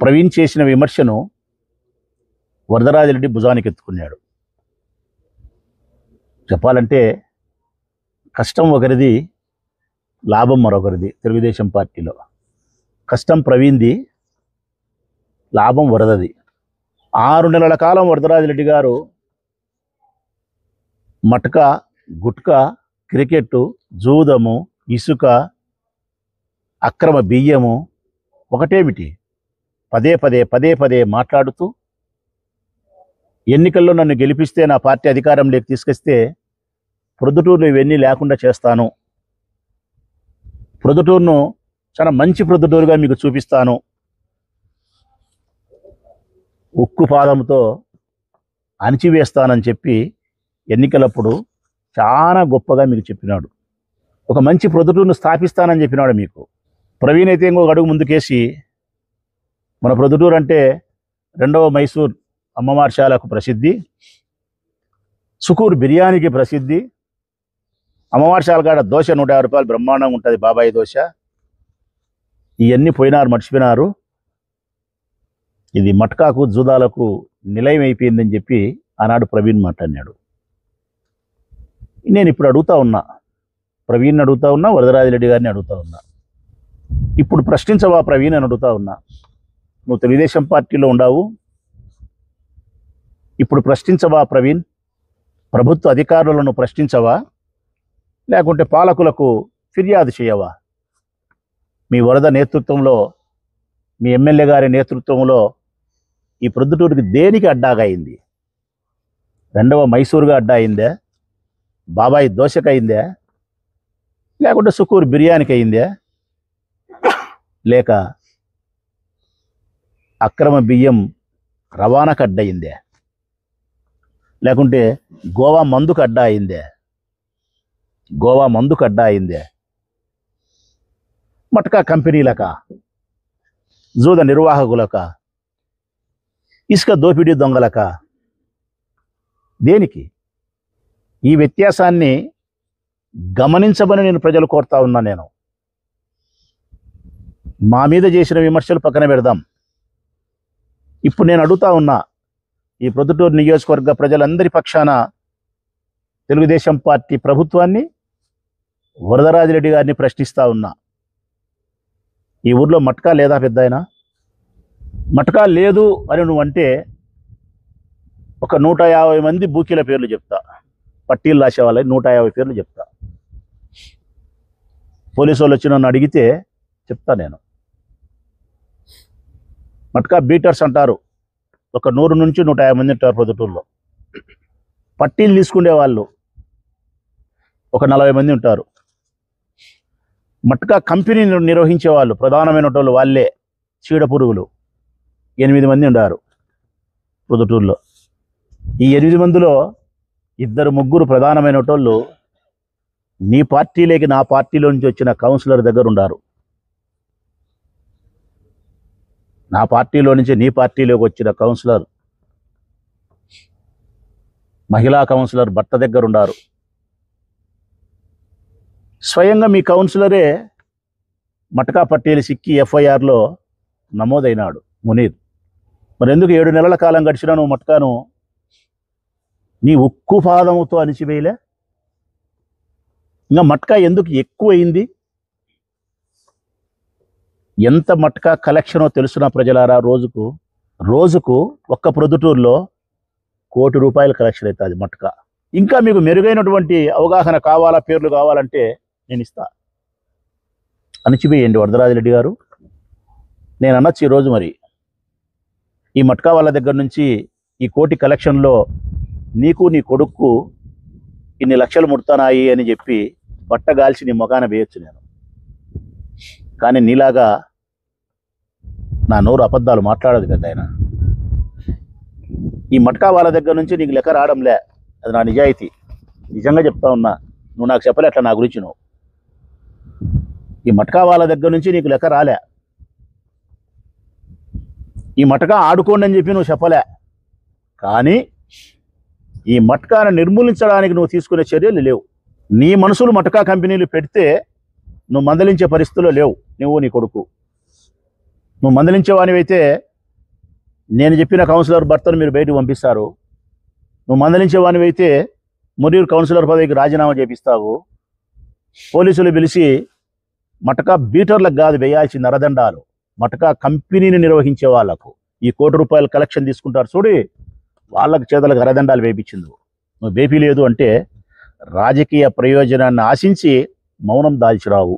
ప్రవీణ్ చేసిన విమర్శను వరదరాజిరెడ్డి భుజానికి ఎత్తుకున్నాడు. చెప్పాలంటే కష్టం ఒకరిది, లాభం మరొకరిది. తెలుగుదేశం పార్టీలో కష్టం ప్రవీణ్ది, లాభం వరదది. 6 నెలల కాలం వరదరాజిరెడ్డి గారు మటకా, గుట్కా, క్రికెట్టు, జూదము, ఇసుక, అక్రమ బియ్యము ఒకటేమిటి పదే పదే మాట్లాడుతూ ఎన్నికల్లో నన్ను గెలిపిస్తే నా పార్టీ అధికారంలోకి తీసుకొస్తే ప్రొద్దుటూరులో ఇవన్నీ లేకుండా చేస్తాను, ప్రొద్దుటూరును చాలా మంచి ప్రొద్దుటూరుగా మీకు చూపిస్తాను, ఉక్కు పాదంతో అణిచివేస్తానని చెప్పి ఎన్నికలప్పుడు చాలా గొప్పగా మీకు చెప్పినాడు. ఒక మంచి ప్రొద్దుటూరును స్థాపిస్తానని చెప్పినాడు మీకు. ప్రవీణ్ అయితే ఇంకొక అడుగు ముందుకేసి మన ప్రొద్దుటూరు అంటే 2వ మైసూర్ అమ్మవారిశాలకు ప్రసిద్ధి, సుకూర్ బిర్యానీకి ప్రసిద్ధి, అమ్మవారిశాల కాడ దోశ 150 రూపాయలు బ్రహ్మాండంగా ఉంటుంది, బాబాయి దోశ. ఇవన్నీ పోయినారు, మర్చిపోయినారు. ఇది మట్కాకు, జూదాలకు నిలయం అయిపోయిందని చెప్పి ఆనాడు ప్రవీణ్ మాట్లాడినాడు. నేను ఇప్పుడు అడుగుతా ఉన్నా, ప్రవీణ్ అడుగుతా ఉన్నా, వరదరాజిరెడ్డి గారిని అడుగుతా ఉన్నా. ఇప్పుడు ప్రశ్నించవా ప్రవీణ్ అని అడుగుతా ఉన్నా. నువ్వు తెలుగుదేశం పార్టీలో ఉండావు, ఇప్పుడు ప్రశ్నించవా ప్రవీణ్? ప్రభుత్వ అధికారులను ప్రశ్నించవా, లేకుంటే పాలకులకు ఫిర్యాదు చేయవా? మీ వరద నేతృత్వంలో, మీ ఎమ్మెల్యే గారి నేతృత్వంలో ఈ ప్రొద్దుటూరుకి దేనికి అడ్డాగా అయింది? 2వ మైసూరుగా అడ్డా అయిందే, బాబాయి దోశకు అయిందే, లేకుంటే సుకూర్ బిర్యానీకి అయిందే, లేక అక్రమ బియ్యం రవాణాకు అడ్డయిందే, లేకుంటే గోవా మందుకు అడ్డా అయిందే, గోవా మందుకు అడ్డా అయిందే, మట్కా కంపెనీలక, జూద నిర్వాహకులక, ఇసుక దోపిడీ దొంగలక? దేనికి? ఈ వ్యత్యాసాన్ని గమనించమని నేను ప్రజలు కోరుతా ఉన్నా. నేను మా మీద చేసిన విమర్శలు పక్కన పెడదాం. ఇప్పుడు నేను అడుగుతా ఉన్నా, ఈ ప్రొద్దుటూరు నియోజకవర్గ ప్రజలందరి పక్షాన తెలుగుదేశం పార్టీ ప్రభుత్వాన్ని, వరదరాజిరెడ్డి గారిని ప్రశ్నిస్తా ఉన్నా. ఈ ఊర్లో మట్కా లేదా పెద్దాయన? మట్కా లేదు అని నువ్వంటే ఒక 150 మంది బూకీల పేర్లు చెప్తా, పట్టీలు రాసే వాళ్ళని 150 పేర్లు చెప్తా. పోలీసు వాళ్ళు వచ్చి నన్ను అడిగితే చెప్తా నేను. మట్కా బీటర్స్ అంటారు, ఒక 100 నుంచి 150 మంది ఉంటారు ప్రొద్దుటూరులో. పట్టీలు తీసుకునే వాళ్ళు ఒక 40 మంది ఉంటారు. మట్కా కంపెనీ నిర్వహించే వాళ్ళు ప్రధానమైన వాళ్ళు వాళ్ళే, చీడ పురుగులు 8 మంది ఉన్నారు ప్రొద్దుటూరులో. ఈ 8 మందిలో 2-3 ప్రధానమైన వాళ్ళు నీ పార్టీలోకి, నా పార్టీలో నుంచి వచ్చిన కౌన్సిలర్ దగ్గర ఉన్నారు. నా పార్టీలో నుంచి నీ పార్టీలోకి వచ్చిన కౌన్సిలర్, మహిళా కౌన్సిలర్ భర్త దగ్గర ఉన్నారు. స్వయంగా మీ కౌన్సిలరే మట్కా పట్టీలు సిక్కి FIRలో నమోదైనాడు, మునీర్. మరి ఎందుకు 7 నెలల కాలం గడిచినా నువ్వు మట్కాను నీ ఉక్కు పాదముతో అణిచివేయలే? ఇంకా మట్కా ఎందుకు ఎక్కువైంది? ఎంత మట్కా కలెక్షనో తెలుసునా ప్రజలారా? రోజుకు ఒక్క ప్రొద్దుటూరులో ₹1 కోటి కలెక్షన్ అవుతుంది మట్కా. ఇంకా మీకు మెరుగైనటువంటి అవగాహన కావాలా, పేర్లు కావాలంటే నేను ఇస్తా. అణిచివేయండి వరదరాజిరెడ్డి గారు. నేను అనొచ్చు ఈరోజు, మరి ఈ మట్కా వాళ్ళ దగ్గర నుంచి ఈ 1 కోటి కలెక్షన్లో నీకు నీ కొడుక్కు ఇన్ని లక్షలు ముడతానాయి అని చెప్పి బట్టగాల్చి నీ మొగాన వేయొచ్చు నేను. కానీ నీలాగా నా నోరు అబద్ధాలు మాట్లాడదు కదా ఆయన. ఈ మట్కా వాళ్ళ దగ్గర నుంచి నీకు లెక్క రావడంలే, అది నా నిజాయితీ. నిజంగా చెప్తా ఉన్నా, నువ్వు నాకు చెప్పలే అట్లా నా గురించి. నువ్వు ఈ మట్కా వాళ్ళ దగ్గర నుంచి నీకు లెక్క రాలే. ఈ మట్కా ఆడుకోండి అని చెప్పి నువ్వు చెప్పలే. కానీ ఈ మట్కాను నిర్మూలించడానికి నువ్వు తీసుకునే చర్యలు లేవు. నీ మనుషులు మట్కా కంపెనీలు పెడితే నువ్వు మందలించే పరిస్థితుల్లో లేవు. నువ్వు నీ కొడుకు. నువ్వు మందలించేవానివైతే నేను చెప్పిన కౌన్సిలర్ భర్తను మీరు బయటకు పంపిస్తారు. నువ్వు మందలించేవానివి అయితే మురీరు కౌన్సిలర్ పదవికి రాజీనామా చేపిస్తావు. పోలీసులు పిలిచి మటకా బీటర్లకు కాదు వేయాల్సిన నరదండాలు, మటకా కంపెనీని నిర్వహించే వాళ్లకు ఈ ₹1 కలెక్షన్ తీసుకుంటారు చూడి, వాళ్ళకి చేతులకు అరదండాలు వేయించింది. నువ్వు వేపి లేదు అంటే రాజకీయ ప్రయోజనాన్ని ఆశించి మౌనం దాల్చిరావు.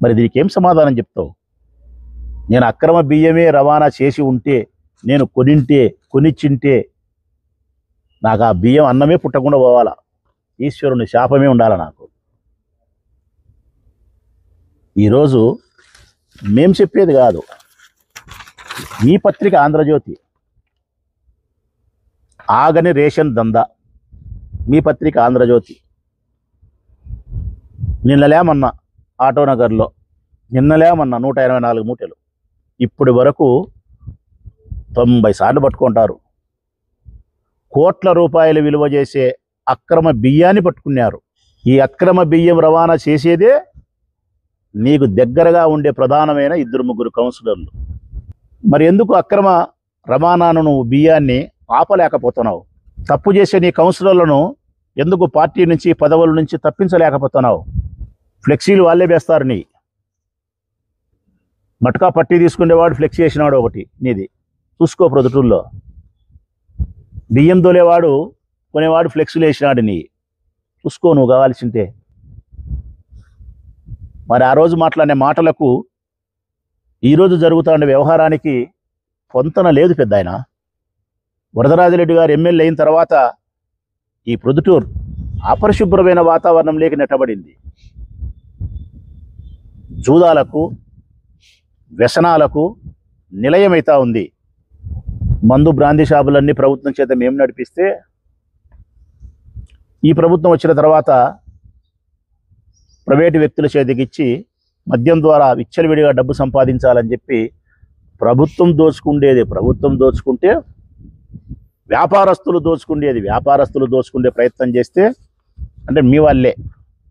మరి దీనికి ఏం సమాధానం చెప్తావు? నేను అక్రమ బియ్యమే రవాణా చేసి ఉంటే, నేను కొనిచ్చింటే నాకు ఆ బియ్యం అన్నమే పుట్టకుండా పోవాలా, ఈశ్వరుని శాపమే ఉండాలి నాకు. ఈరోజు మేం చెప్పేది కాదు, మీ పత్రిక ఆంధ్రజ్యోతి ఆగని రేషన్ దందా, మీ పత్రిక ఆంధ్రజ్యోతి నిన్నలేమన్నా ఆటోనగర్లో 184 మూటలు, ఇప్పటి వరకు 90 సార్లు పట్టుకుంటారు. కోట్ల రూపాయలు విలువ చేసే అక్రమ బియ్యాన్ని పట్టుకున్నారు. ఈ అక్రమ బియ్యం రవాణా చేసేదే నీకు దగ్గరగా ఉండే ప్రధానమైన 2-3 కౌన్సిలర్లు. మరి ఎందుకు అక్రమ రవాణాను నువ్వు బియ్యాన్ని ఆపలేకపోతున్నావు? తప్పు చేసే నీ కౌన్సిలర్లను ఎందుకు పార్టీ నుంచి పదవుల నుంచి తప్పించలేకపోతున్నావు? ఫ్లెక్సీలు వాళ్ళే వేస్తారు. నీ మటకా పట్టి తీసుకునేవాడు ఫ్లెక్సీ వేసినాడు ఒకటి నీది, చూసుకో. ప్రొద్దుటూరులో బియ్యం తోలేవాడు కొనేవాడు ఫ్లెక్సీలు వేసినాడు, నీ చూసుకో నువ్వు కావాల్సింటే. మరి ఆ రోజు మాట్లాడిన మాటలకు ఈరోజు జరుగుతున్న వ్యవహారానికి పొంతన లేదు పెద్ద ఆయన. వరదరాజిరెడ్డి గారు ఎమ్మెల్యే అయిన తర్వాత ఈ ప్రొద్దుటూరు అపరిశుభ్రమైన వాతావరణంలోకి నెట్టబడింది. జూదాలకు వ్యసనాలకు నిలయమైతా ఉంది. మందు బ్రాందీ షాపులన్నీ ప్రభుత్వం చేత మేము నడిపిస్తే, ఈ ప్రభుత్వం వచ్చిన తర్వాత ప్రైవేటు వ్యక్తుల చేతికిచ్చి మద్యం ద్వారా విచ్చలవిడిగా డబ్బు సంపాదించాలని చెప్పి ప్రభుత్వం దోచుకుంటే వ్యాపారస్తులు దోచుకుండే ప్రయత్నం చేస్తే, అంటే మీ వాళ్ళే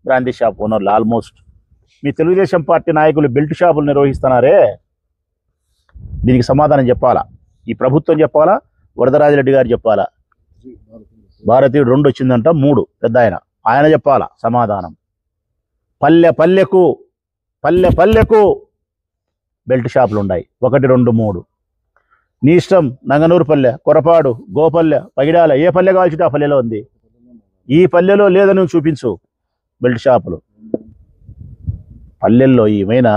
బ్రాందీ షాప్ ఓనర్లు ఆల్మోస్ట్ మీ తెలుగుదేశం పార్టీ నాయకులు బెల్ట్ షాపులు నిర్వహిస్తున్నారే, దీనికి సమాధానం చెప్పాలా? ఈ ప్రభుత్వం చెప్పాలా? వరదరాజిరెడ్డి గారు చెప్పాలా? భారతీయుడు 2 వచ్చిందంట, 3 పెద్ద ఆయన చెప్పాలా సమాధానం? పల్లె పల్లెకు బెల్ట్ షాపులు ఉన్నాయి, 1, 2, 3. నీ ఇష్టం. నంగనూరు పల్లె, కొరపాడు, గోపల్లె, పగిడాల, ఏ పల్లె కావాల్సింటే ఆ పల్లెలో ఉంది. ఈ పల్లెలో లేదని చూపించు బెల్ట్ షాపులు. పల్లెల్లో ఏమైనా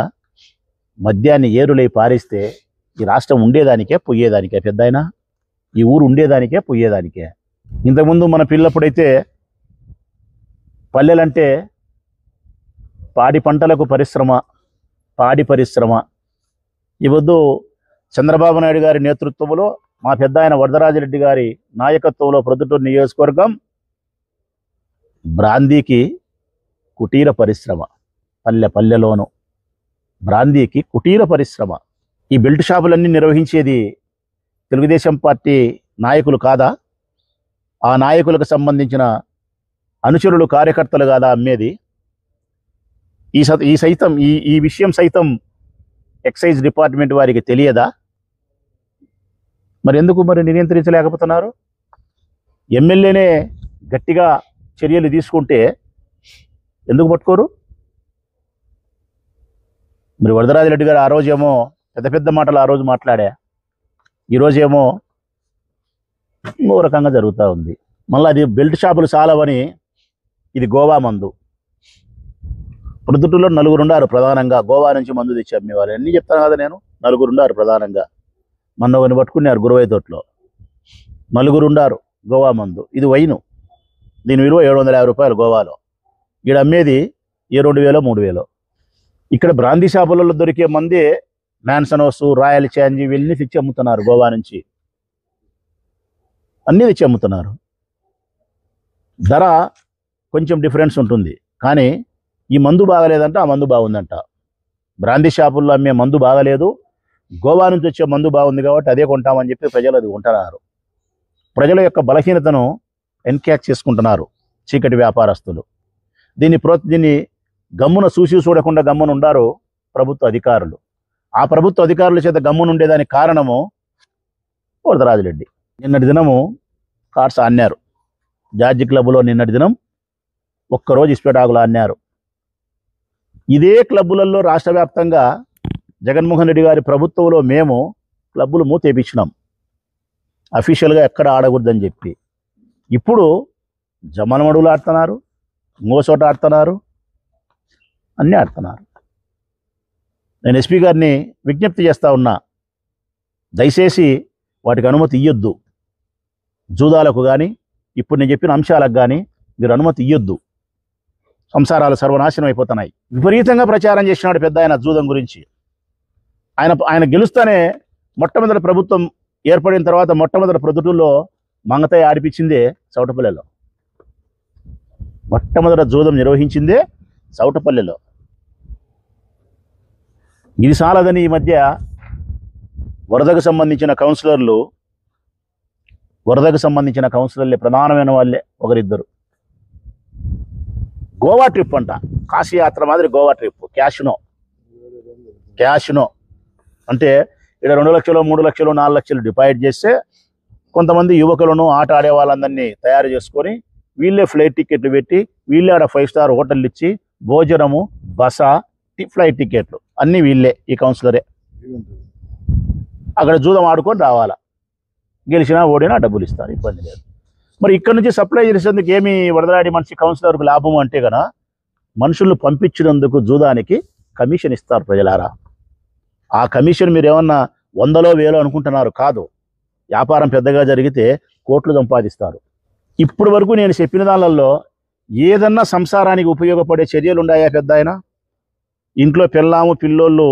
మద్యాన్ని ఏరులై పారిస్తే ఈ రాష్ట్రం ఉండేదానికే పోయేదానికే పెద్ద ఆయన, ఈ ఊరు ఉండేదానికే పోయేదానికే. ఇంతకుముందు మన పిల్లప్పుడైతే పల్లెలంటే పాడి పంటలకు పాడి పరిశ్రమ. ఈ వద్దు చంద్రబాబు నాయుడు గారి నేతృత్వంలో, మా పెద్ద ఆయన వరదరాజిరెడ్డి గారి నాయకత్వంలో ప్రొద్దుటూరు నియోజకవర్గం బ్రాందీకి కుటీర పరిశ్రమ. పల్లెలోను బ్రాందీకి కుటీర పరిశ్రమ. ఈ బెల్ట్ షాపులన్నీ నిర్వహించేది తెలుగుదేశం పార్టీ నాయకులు కాదా? ఆ నాయకులకు సంబంధించిన అనుచరులు, కార్యకర్తలు కాదా అమ్మేది? ఈ విషయం సైతం ఎక్సైజ్ డిపార్ట్మెంట్ వారికి తెలియదా? మరి ఎందుకు నియంత్రించలేకపోతున్నారు? ఎమ్మెల్యేనే గట్టిగా చర్యలు తీసుకుంటే ఎందుకు పట్టుకోరు? మరి వరదరాజిరెడ్డి గారు ఆ రోజేమో పెద్ద మాటలు ఆ రోజు మాట్లాడా, ఈరోజేమో ఇంకో రకంగా జరుగుతూ ఉంది. మళ్ళీ అది బెల్ట్ షాపులు చాలవని ఇది గోవా మందు. ప్రొద్దుటూరులో 4 ఉన్నారు ప్రధానంగా, గోవా నుంచి మందు తెచ్చి అమ్మేవాళ్ళు. అన్నీ చెప్తాను కదా నేను. 4 ఉన్నారు ప్రధానంగా. మొన్న ఒకరిని పట్టుకున్నారు గురవై తోటలో. 4 ఉన్నారు గోవా మందు. ఇది వైను, దీని విలువ ₹750 గోవాలో. ఈడ అమ్మేది ఏ 2000 3000. ఇక్కడ బ్రాందీ షాపులలో దొరికే మందే మ్యాన్సనోస్, రాయల్ ఛాంజ్ ఇవన్నీ తెచ్చి అమ్ముతున్నారు గోవా నుంచి. అన్నీ తెచ్చి అమ్ముతున్నారు. ధర కొంచెం డిఫరెన్స్ ఉంటుంది, కానీ ఈ మందు బాగలేదంట, ఆ మందు బాగుందంట. బ్రాందీ షాపుల్లో అమ్మే మందు బాగలేదు, గోవా నుంచి వచ్చే మందు బాగుంది కాబట్టి అదే కొంటామని చెప్పి ప్రజలు అది కొంటున్నారు. ప్రజల యొక్క బలహీనతను ఎన్క్యాచ్ చేసుకుంటున్నారు చీకటి వ్యాపారస్తులు. దీన్ని గమ్మున చూడకుండా గమ్మున ఉండారు ప్రభుత్వ అధికారులు. ఆ ప్రభుత్వ అధికారుల చేత గమ్మునుండేదానికి కారణము వరదరాజురెడ్డి. నిన్నటి దినము కార్డ్స్ ఆన్నారు జార్జి క్లబ్లో. నిన్నటి దినం ఒక్కరోజు ఇస్పెటాకులు ఆన్నారు. ఇదే క్లబ్బులలో రాష్ట్ర వ్యాప్తంగా జగన్మోహన్ రెడ్డి గారి ప్రభుత్వంలో మేము క్లబ్బులు మూతేపించినాం అఫీషియల్గా ఎక్కడ ఆడకూడదని చెప్పి. ఇప్పుడు జమ్మనమడుగులు ఆడుతున్నారు, ఇంకోచోట ఆడుతున్నారు, అన్నీ ఆడుతున్నారు. నేను ఎస్పీ గారిని విజ్ఞప్తి చేస్తూ ఉన్నా, దయచేసి వాటికి అనుమతి ఇవ్వద్దు. జూదాలకు కానీ ఇప్పుడు నేను చెప్పిన అంశాలకు కానీ మీరు అనుమతి ఇవ్వద్దు. సంసారాలు సర్వనాశనం అయిపోతున్నాయి. విపరీతంగా ప్రచారం చేసినాడు పెద్ద ఆయన జూదం గురించి. ఆయన గెలుస్తానే మొట్టమొదటి ప్రభుత్వం ఏర్పడిన తర్వాత మొట్టమొదటి ప్రొద్దుటూరులో మంగతాయి ఆడిపించిందే చౌటపల్లెలో. మొట్టమొదటి జూదం నిర్వహించిందే చౌటపల్లెలో. ఇది సాలదని ఈ మధ్య వరదకు సంబంధించిన కౌన్సిలర్లే ప్రధానమైన వాళ్ళే ఒకరిద్దరు గోవా ట్రిప్ అంట, కాశీయాత్ర మాదిరి గోవా ట్రిప్, క్యాష్నో అంటే ఇక్కడ 2 లక్షలు 3 లక్షలు 4 లక్షలు డిపాజిట్ చేస్తే కొంతమంది యువకులను ఆట ఆడే వాళ్ళందరినీ తయారు చేసుకొని వీళ్ళే ఫ్లైట్ టికెట్లు పెట్టి వీళ్ళే ఆడ 5 స్టార్ హోటల్ ఇచ్చి భోజనము బస ఫ్లైట్ టికెట్లు అన్నీ వీళ్ళే, ఈ కౌన్సిలరే. అక్కడ జూదం ఆడుకొని రావాలా, గెలిచినా ఓడినా డబ్బులు ఇస్తారు, ఇబ్బంది లేదు. మరి ఇక్కడ నుంచి సప్లై చేసేందుకు ఏమి వరదరాడి మనిషి కౌన్సిలర్కు లాభం అంటే కనుక మనుషులను పంపించినందుకు జూదానికి కమిషన్ ఇస్తారు ప్రజలారా. ఆ కమిషన్ మీరు ఏమన్నా 100లో 1000 అనుకుంటున్నారు, కాదు. వ్యాపారం పెద్దగా జరిగితే కోట్లు సంపాదిస్తారు. ఇప్పటి వరకు నేను చెప్పిన దానిలో ఏదన్నా సంసారానికి ఉపయోగపడే చర్యలు ఉన్నాయా పెద్ద ఆయన? ఇంట్లో పిల్లాము పిల్లోళ్ళు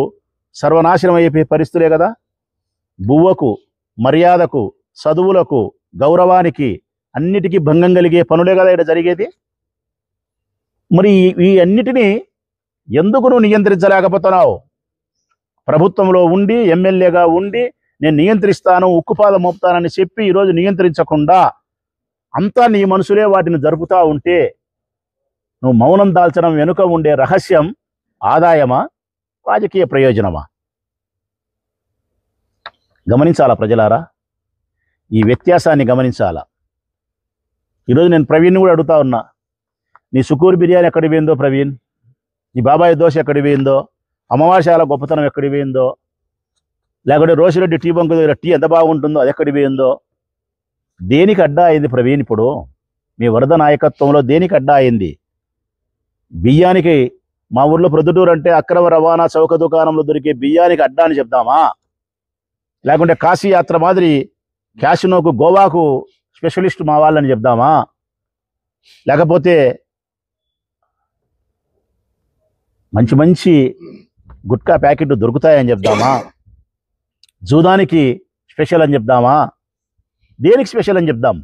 సర్వనాశనం అయిపోయే పరిస్థితులే కదా. బువ్వకు, మర్యాదకు, చదువులకు, గౌరవానికి అన్నిటికీ భంగం కలిగే పనులే కదా ఇక్కడ జరిగేది. మరి ఈ అన్నిటినీ ఎందుకు నువ్వు నియంత్రించలేకపోతున్నావు? ప్రభుత్వంలో ఉండి ఎమ్మెల్యేగా ఉండి నేను నియంత్రిస్తాను, ఉక్కుపాదం మోపుతానని చెప్పి ఈరోజు నియంత్రించకుండా అంతా నీ మనసులే వాటిని జరుపుతూ ఉంటే నువ్వు మౌనం దాల్చడం వెనుక ఉండే రహస్యం ఆదాయమా, రాజకీయ ప్రయోజనమా? గమనించాలా ప్రజలారా, ఈ వ్యత్యాసాన్ని గమనించాలా. ఈరోజు నేను ప్రవీణ్ని కూడా అడుగుతా ఉన్నా, నీ సుకూర్ బిర్యానీ ఎక్కడికి పోయిందో ప్రవీణ్, నీ బాబాయ్ దోశ ఎక్కడికి పోయిందో, అమావాస్యాల గొప్పతనం ఎక్కడికి పోయిందో, లేకుంటే రోషిరెడ్డి టీ బంకు దగ్గర టీ ఎంత బాగుంటుందో అది ఎక్కడికి పోయిందో, దేనికి అడ్డా అయింది ప్రవీణ్? ఇప్పుడు మీ వరద నాయకత్వంలో దేనికి అడ్డా అయింది? బియ్యానికి మా ఊర్లో ప్రొద్దుటూరు అంటే అక్రమ రవాణా చౌక దుకాణంలో దొరికే బియ్యానికి అడ్డా అని చెప్దామా? లేకుంటే కాశీ యాత్ర మాదిరి క్యాషినోకు గోవాకు స్పెషలిస్ట్ మా వాళ్ళని చెప్దామా? లేకపోతే మంచి మంచి గుట్కా ప్యాకెట్లు దొరుకుతాయని చెప్దామా? జూదానికి స్పెషల్ అని చెప్దామా? దేనికి స్పెషల్ అని చెప్దాం?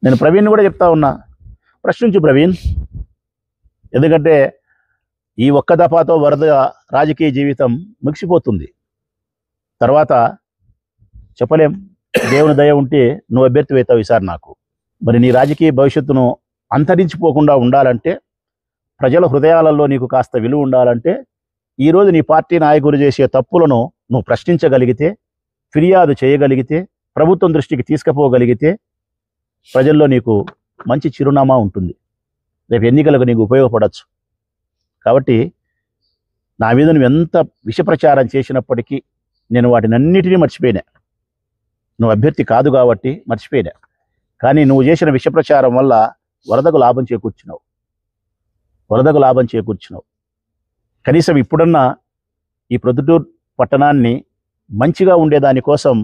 నేను ప్రవీణ్ కూడా చెప్తా ఉన్నా, ప్రశ్నించు ప్రవీణ్. ఎందుకంటే ఈ ఒక్క దఫాతో వరద రాజకీయ జీవితం ముగిసిపోతుంది. తర్వాత చెప్పలేం, దేవుని దయ ఉంటే నువ్వు అభ్యర్థి అవుతావు ఈసారి నాకు. మరి నీ రాజకీయ భవిష్యత్తును అంతరించిపోకుండా ఉండాలంటే, ప్రజల హృదయాలలో నీకు కాస్త విలువ ఉండాలంటే, ఈరోజు నీ పార్టీ నాయకులు చేసే తప్పులను నువ్వు ప్రశ్నించగలిగితే, ఫిర్యాదు చేయగలిగితే, ప్రభుత్వం దృష్టికి తీసుకుపోగలిగితే ప్రజల్లో నీకు మంచి చిరునామా ఉంటుంది. రేపు ఎన్నికలకు నీకు ఉపయోగపడవచ్చు. కాబట్టి నా మీద నువ్వు ఎంత విషప్రచారం చేసినప్పటికీ నేను వాటిని అన్నిటినీ మర్చిపోయినా. నువ్వు అభ్యర్థి కాదు కాబట్టి మర్చిపోయినా. కానీ నువ్వు చేసిన విషప్రచారం వల్ల వరదకు లాభం చేకూర్చినావు. కనీసం ఇప్పుడన్నా ఈ ప్రొద్దుటూరు పట్టణాన్ని మంచిగా ఉండేదానికోసం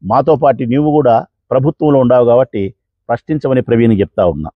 మాతో పాటు నీవు కూడా ప్రభుత్వంలో ఉండావు కాబట్టి ప్రశ్నించమని ప్రవీణ్ చెప్తా ఉన్నా.